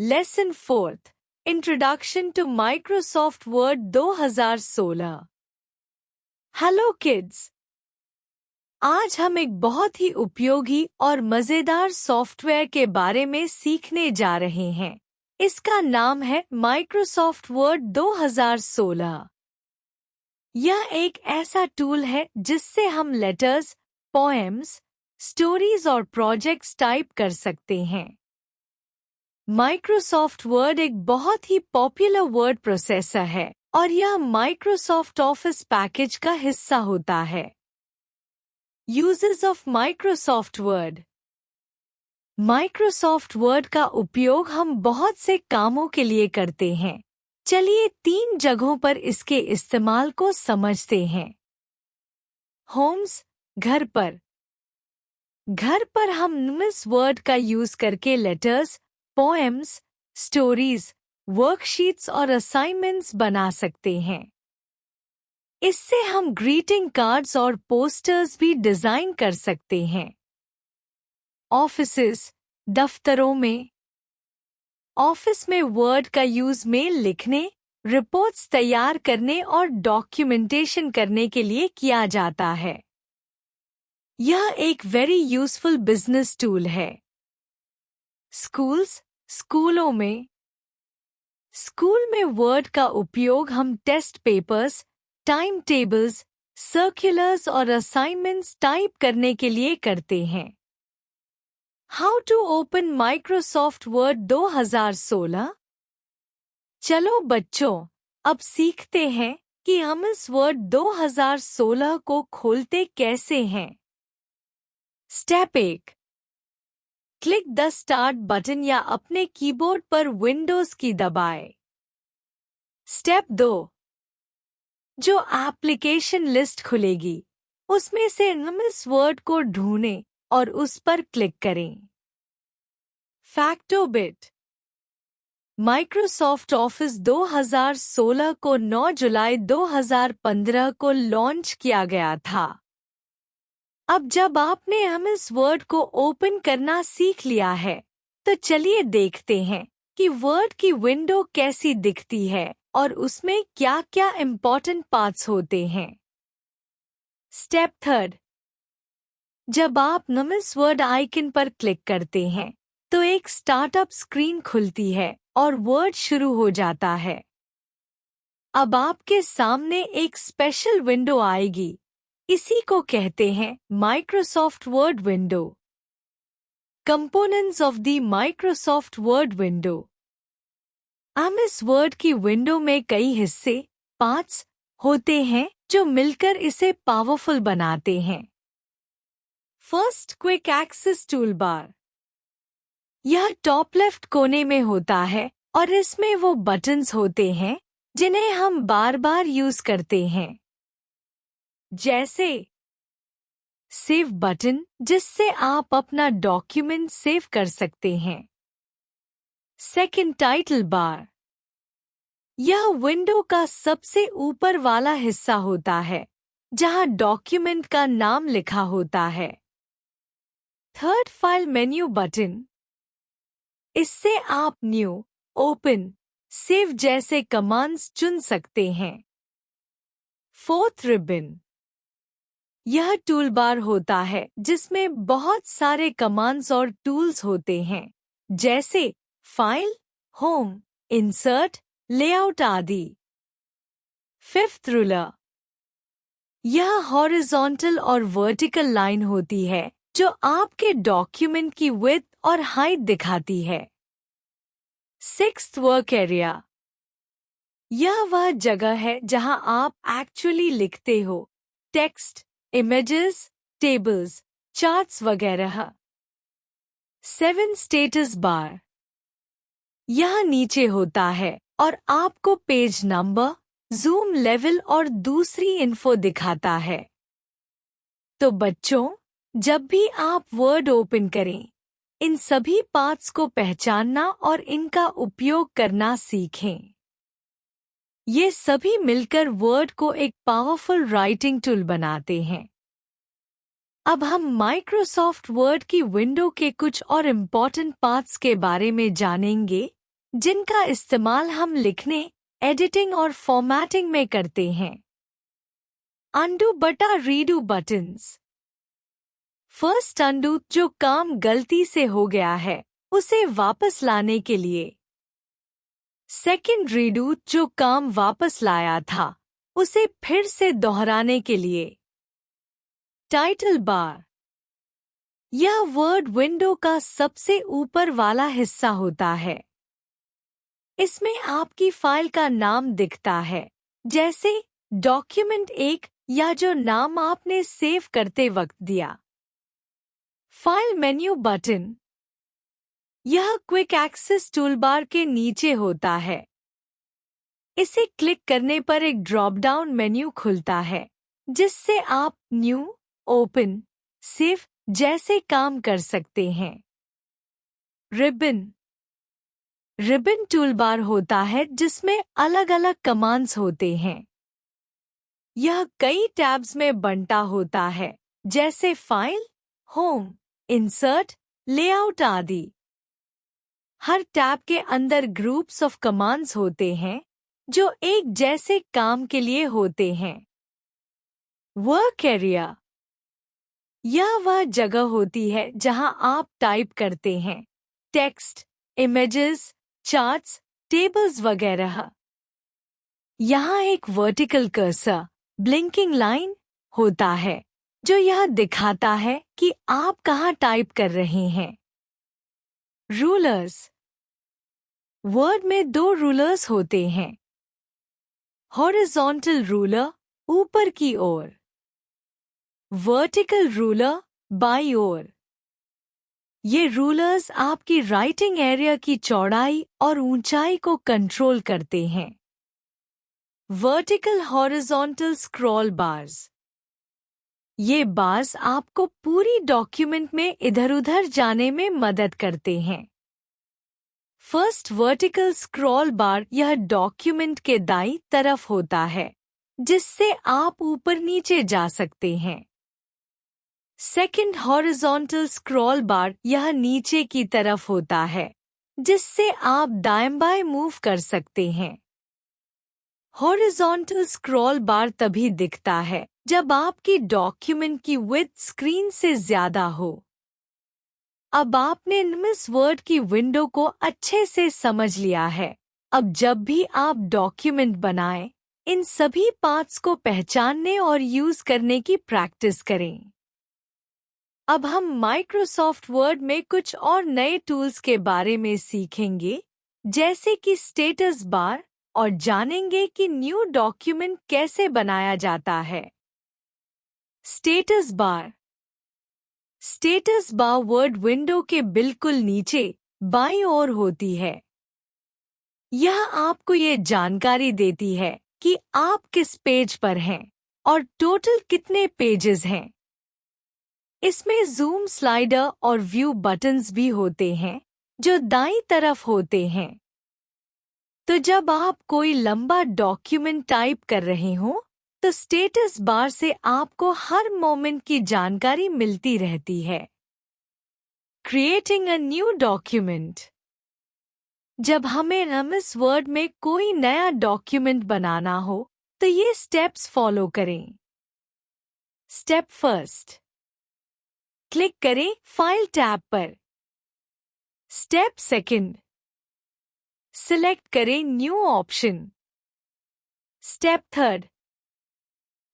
Lesson 4th introduction to Microsoft Word 2016। Hello kids, आज हम एक बहुत ही उपयोगी और मज़ेदार सॉफ्टवेयर के बारे में सीखने जा रहे हैं। इसका नाम है माइक्रोसॉफ्ट वर्ड 2016। यह एक ऐसा टूल है जिससे हम लेटर्स, पोएम्स, स्टोरीज और प्रोजेक्ट्स टाइप कर सकते हैं। माइक्रोसॉफ्ट वर्ड एक बहुत ही पॉपुलर वर्ड प्रोसेसर है और यह माइक्रोसॉफ्ट ऑफिस पैकेज का हिस्सा होता है। Uses of Microsoft word. Microsoft word का उपयोग हम बहुत से कामों के लिए करते हैं। चलिए 3 जगहों पर इसके इस्तेमाल को समझते हैं। होम्स, घर पर। घर पर हम इस वर्ड का यूज करके लेटर्स, पोएम्स, स्टोरीज, वर्कशीट्स और असाइनमेंट्स बना सकते हैं। इससे हम ग्रीटिंग कार्ड्स और पोस्टर्स भी डिजाइन कर सकते हैं। ऑफिसेस, दफ्तरों में। ऑफिस में वर्ड का यूज मेल लिखने, रिपोर्ट्स तैयार करने और डॉक्यूमेंटेशन करने के लिए किया जाता है। यह एक वेरी यूजफुल बिजनेस टूल है। स्कूल्स, स्कूलों में। स्कूल में वर्ड का उपयोग हम test papers, time tables, circulars और असाइनमेंट्स टाइप करने के लिए करते हैं। How to open Microsoft Word 2016। चलो बच्चों, अब सीखते हैं कि हम इस वर्ड 2016 को खोलते कैसे हैं। Step 1। Click the start button या अपने कीबोर्ड पर विंडोज की दबाएं। स्टेप 2। जो एप्लीकेशन लिस्ट खुलेगी उसमें से इस वर्ड को ढूंढें और उस पर क्लिक करें। फैक्टोबिट। माइक्रोसॉफ्ट ऑफिस 2016 को 9 जुलाई 2015 को लॉन्च किया गया था। अब जब आपने इस वर्ड को ओपन करना सीख लिया है, तो चलिए देखते हैं कि वर्ड की विंडो कैसी दिखती है और उसमें क्या-क्या इम्पोर्टेंट पार्ट्स होते हैं। स्टेप 3। जब आप इस वर्ड आइकन पर क्लिक करते हैं, तो एक स्टार्टअप स्क्रीन खुलती है और वर्ड शुरू हो जाता है। अब आपके सामने एक स्पेशल विंडो आएगी। इसी को कहते हैं Microsoft word window. Components of the Microsoft word window. इस वर्ड की विंडो में कई हिस्से, पार्ट्स होते हैं जो मिलकर इसे पावरफुल बनाते हैं। First, quick access tool bar. यह टॉप लेफ्ट कोने में होता है और इसमें वो बटन्स होते हैं जिन्हें हम बार बार यूज करते हैं। जैसे सेव बटन, जिससे आप अपना डॉक्यूमेंट सेव कर सकते हैं। Second, title bar. यह विंडो का सबसे ऊपर वाला हिस्सा होता है जहां डॉक्यूमेंट का नाम लिखा होता है। Third, file menu button. इससे आप न्यू, ओपन, सेव जैसे कमांड्स चुन सकते हैं। Fourth, ribbon. यह टूल बार होता है जिसमें बहुत सारे कमांड्स और टूल्स होते हैं, जैसे फाइल, होम, इंसर्ट, लेआउट आदि। Fifth, ruler. यह हॉरिजॉन्टल और वर्टिकल लाइन होती है जो आपके डॉक्यूमेंट की विड्थ और हाइट दिखाती है। Sixth, work area. यह वह जगह है जहां आप एक्चुअली लिखते हो, टेक्स्ट, इमेजेस, टेबल्स, चार्ट्स वगैरह। 7, स्टेटस बार। यह नीचे होता है और आपको पेज नंबर, जूम लेवल और दूसरी इन्फो दिखाता है। तो बच्चों, जब भी आप वर्ड ओपन करें, इन सभी पार्ट्स को पहचानना और इनका उपयोग करना सीखें। ये सभी मिलकर वर्ड को एक पावरफुल राइटिंग टूल बनाते हैं। अब हम माइक्रोसॉफ्ट वर्ड की विंडो के कुछ और इम्पोर्टेंट पार्ट्स के बारे में जानेंगे, जिनका इस्तेमाल हम लिखने, एडिटिंग और फॉर्मेटिंग में करते हैं। अंडू बटा रीडू बटन्स। फर्स्ट अंडू, जो काम गलती से हो गया है उसे वापस लाने के लिए। सेकंड रीडू, जो काम वापस लाया था उसे फिर से दोहराने के लिए। टाइटल बार, यह वर्ड विंडो का सबसे ऊपर वाला हिस्सा होता है। इसमें आपकी फाइल का नाम दिखता है, जैसे डॉक्यूमेंट 1 या जो नाम आपने सेव करते वक्त दिया। फाइल मेन्यू बटन, यह क्विक एक्सेस टूलबार के नीचे होता है। इसे क्लिक करने पर एक ड्रॉप डाउन मेन्यू खुलता है, जिससे आप न्यू, ओपन, सेव जैसे काम कर सकते हैं। रिबन, रिबन टूलबार होता है जिसमें अलग अलग कमांड्स होते हैं। यह कई टैब्स में बंटा होता है, जैसे फाइल, होम, इंसर्ट, लेआउट आदि। हर टैब के अंदर ग्रुप्स ऑफ कमांड्स होते हैं जो एक जैसे काम के लिए होते हैं। वर्क एरिया, यह वह जगह होती है जहां आप टाइप करते हैं, टेक्स्ट, इमेजेस, चार्ट्स, टेबल्स वगैरह। यहाँ एक वर्टिकल कर्सर, ब्लिंकिंग लाइन होता है जो यह दिखाता है कि आप कहाँ टाइप कर रहे हैं। रूलर्स, वर्ड में 2 रूलर्स होते हैं। हॉरिजॉन्टल रूलर ऊपर की ओर, वर्टिकल रूलर बाईं ओर। ये रूलर्स आपकी राइटिंग एरिया की चौड़ाई और ऊंचाई को कंट्रोल करते हैं। वर्टिकल हॉरिजॉन्टल स्क्रॉल बार्स, ये बार्स आपको पूरी डॉक्यूमेंट में इधर-उधर जाने में मदद करते हैं। फर्स्ट वर्टिकल स्क्रॉल बार, यह डॉक्यूमेंट के दाईं तरफ होता है, जिससे आप ऊपर नीचे जा सकते हैं। सेकंड हॉरिजॉन्टल स्क्रॉल बार, यह नीचे की तरफ होता है, जिससे आप दाएं बाएं मूव कर सकते हैं। हॉरिजॉन्टल स्क्रॉल बार तभी दिखता है जब आपकी डॉक्यूमेंट की विड्थ स्क्रीन से ज्यादा हो। अब आपने एमएस वर्ड की विंडो को अच्छे से समझ लिया है। अब जब भी आप डॉक्यूमेंट बनाएं, इन सभी पार्ट्स को पहचानने और यूज करने की प्रैक्टिस करें। अब हम माइक्रोसॉफ्ट वर्ड में कुछ और नए टूल्स के बारे में सीखेंगे, जैसे कि स्टेटस बार, और जानेंगे कि न्यू डॉक्यूमेंट कैसे बनाया जाता है। Status bar, status bar word window के बिल्कुल नीचे बाईं ओर होती है। यह आपको ये जानकारी देती है कि आप किस पेज पर हैं और टोटल कितने पेजेस हैं। इसमें जूम स्लाइडर और व्यू बटन्स भी होते हैं जो दाईं तरफ होते हैं। तो जब आप कोई लंबा डॉक्यूमेंट टाइप कर रहे हो तो स्टेटस बार से आपको हर मोमेंट की जानकारी मिलती रहती है। क्रिएटिंग अ न्यू डॉक्यूमेंट, जब हमें एमएस वर्ड में कोई नया डॉक्यूमेंट बनाना हो तो ये स्टेप्स फॉलो करें। स्टेप फर्स्ट, क्लिक करें फाइल टैब पर। स्टेप सेकंड, सिलेक्ट करें न्यू ऑप्शन। स्टेप थर्ड,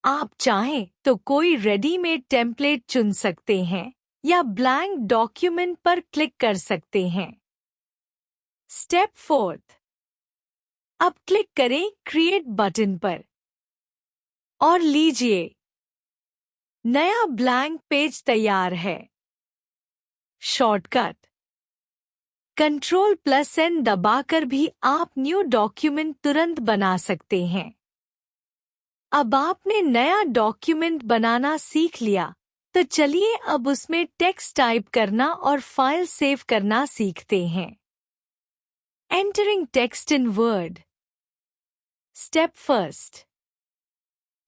आप चाहें तो कोई रेडीमेड टेम्पलेट चुन सकते हैं या ब्लैंक डॉक्यूमेंट पर क्लिक कर सकते हैं। स्टेप फोर्थ, अब क्लिक करें क्रिएट बटन पर और लीजिए, नया ब्लैंक पेज तैयार है। शॉर्टकट, Ctrl+N दबाकर भी आप न्यू डॉक्यूमेंट तुरंत बना सकते हैं। अब आपने नया डॉक्यूमेंट बनाना सीख लिया, तो चलिए अब उसमें टेक्स्ट टाइप करना और फाइल सेव करना सीखते हैं। Entering text in word. Step first,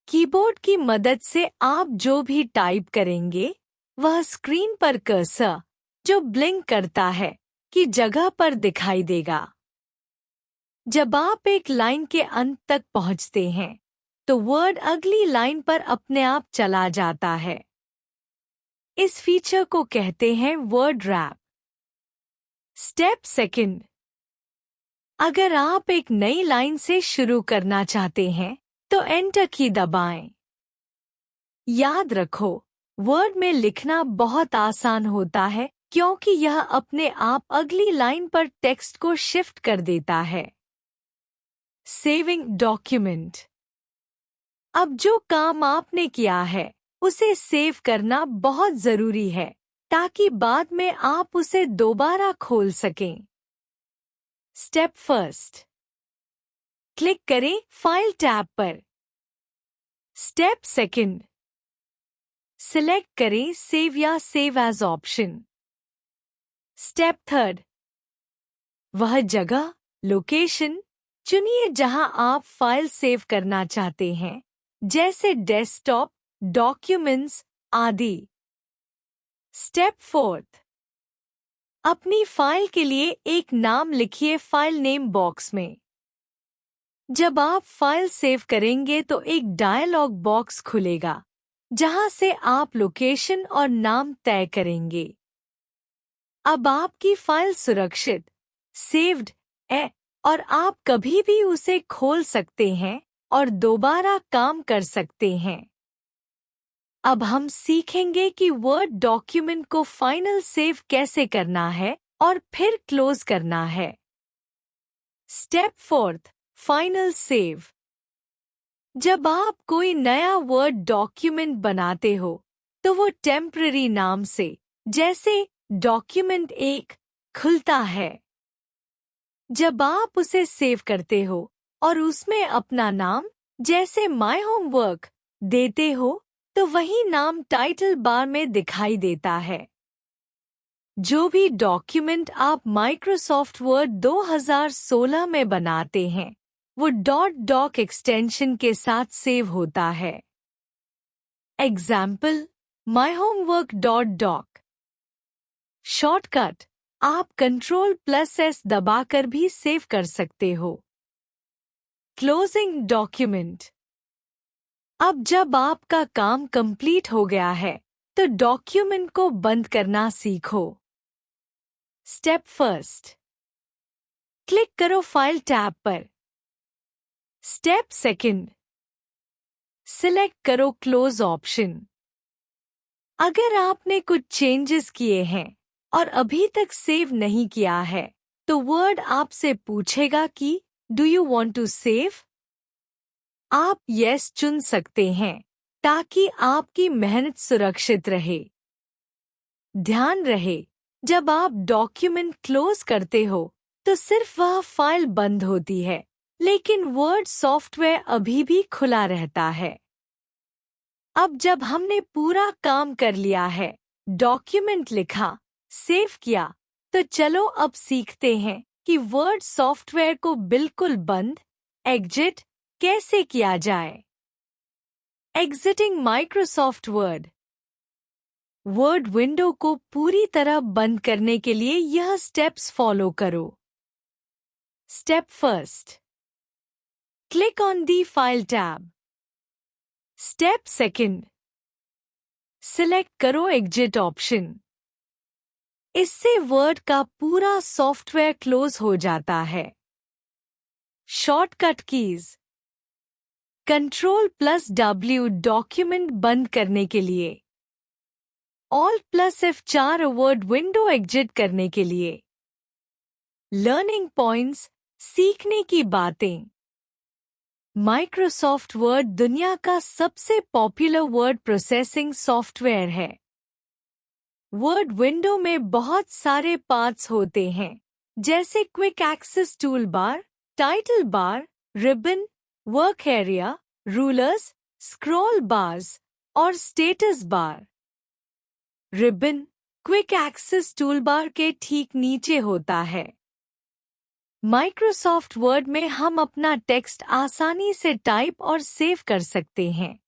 keyboard की मदद से आप जो भी टाइप करेंगे वह स्क्रीन पर कर्सर, जो ब्लिंक करता है, की जगह पर दिखाई देगा। जब आप एक लाइन के अंत तक पहुंचते हैं तो वर्ड अगली लाइन पर अपने आप चला जाता है। इस फीचर को कहते हैं वर्ड रैप। स्टेप सेकंड, अगर आप एक नई लाइन से शुरू करना चाहते हैं तो एंटर की दबाएं। याद रखो, वर्ड में लिखना बहुत आसान होता है क्योंकि यह अपने आप अगली लाइन पर टेक्स्ट को शिफ्ट कर देता है। Saving document. अब जो काम आपने किया है उसे सेव करना बहुत जरूरी है ताकि बाद में आप उसे दोबारा खोल सकें। स्टेप फर्स्ट, क्लिक करें फाइल टैब पर। स्टेप सेकंड, सिलेक्ट करें सेव या save as option. Step third, वह जगह लोकेशन चुनिए जहां आप फाइल सेव करना चाहते हैं, जैसे डेस्कटॉप, डॉक्यूमेंट्स आदि। स्टेप फोर्थ, अपनी फाइल के लिए एक नाम लिखिए फाइल नेम बॉक्स में। जब आप फाइल सेव करेंगे तो एक डायलॉग बॉक्स खुलेगा जहां से आप लोकेशन और नाम तय करेंगे। अब आपकी फाइल सुरक्षित सेव्ड है और आप कभी भी उसे खोल सकते हैं और दोबारा काम कर सकते हैं। अब हम सीखेंगे कि वर्ड डॉक्यूमेंट को फाइनल सेव कैसे करना है और फिर क्लोज करना है। Step fourth, final save. जब आप कोई नया वर्ड डॉक्यूमेंट बनाते हो तो वो टेम्पररी नाम से, जैसे डॉक्यूमेंट 1, खुलता है। जब आप उसे सेव करते हो और उसमें अपना नाम, जैसे माय होमवर्क, देते हो तो वही नाम टाइटल बार में दिखाई देता है। जो भी डॉक्यूमेंट आप माइक्रोसॉफ्ट वर्ड 2016 में बनाते हैं वो .doc एक्सटेंशन के साथ सेव होता है। Example, myhomework.doc। शॉर्टकट, आप Ctrl+S दबाकर भी सेव कर सकते हो। Closing document. अब जब आपका काम कंप्लीट हो गया है तो डॉक्यूमेंट को बंद करना सीखो। स्टेप फर्स्ट, क्लिक करो फाइल टैब पर। स्टेप सेकंड, सिलेक्ट करो क्लोज ऑप्शन। अगर आपने कुछ चेंजेस किए हैं और अभी तक सेव नहीं किया है तो वर्ड आपसे पूछेगा कि do you want to save? आप यस चुन सकते हैं ताकि आपकी मेहनत सुरक्षित रहे। ध्यान रहे, जब आप डॉक्यूमेंट क्लोज करते हो तो सिर्फ वह फाइल बंद होती है, लेकिन वर्ड सॉफ्टवेयर अभी भी खुला रहता है। अब जब हमने पूरा काम कर लिया है, डॉक्यूमेंट लिखा, सेव किया, तो चलो अब सीखते हैं कि वर्ड सॉफ्टवेयर को बिल्कुल बंद, एग्जिट कैसे किया जाए। Exiting Microsoft word. Word window को पूरी तरह बंद करने के लिए यह स्टेप्स फॉलो करो। Step first, click on the file tab. Step second, select करो एग्जिट ऑप्शन। इससे वर्ड का पूरा सॉफ्टवेयर क्लोज हो जाता है। शॉर्टकट कीज, Ctrl+W डॉक्यूमेंट बंद करने के लिए, Alt+F4 वर्ड विंडो एग्जिट करने के लिए। लर्निंग पॉइंट्स, सीखने की बातें। माइक्रोसॉफ्ट वर्ड दुनिया का सबसे पॉपुलर वर्ड प्रोसेसिंग सॉफ्टवेयर है। वर्ड विंडो में बहुत सारे पार्ट्स होते हैं, जैसे quick access tool bar, title bar, ribbon, work area, rulers, scroll bars और status bar. Ribbon quick access toolbar के ठीक नीचे होता है। माइक्रोसॉफ्ट वर्ड में हम अपना टेक्स्ट आसानी से टाइप और सेव कर सकते हैं।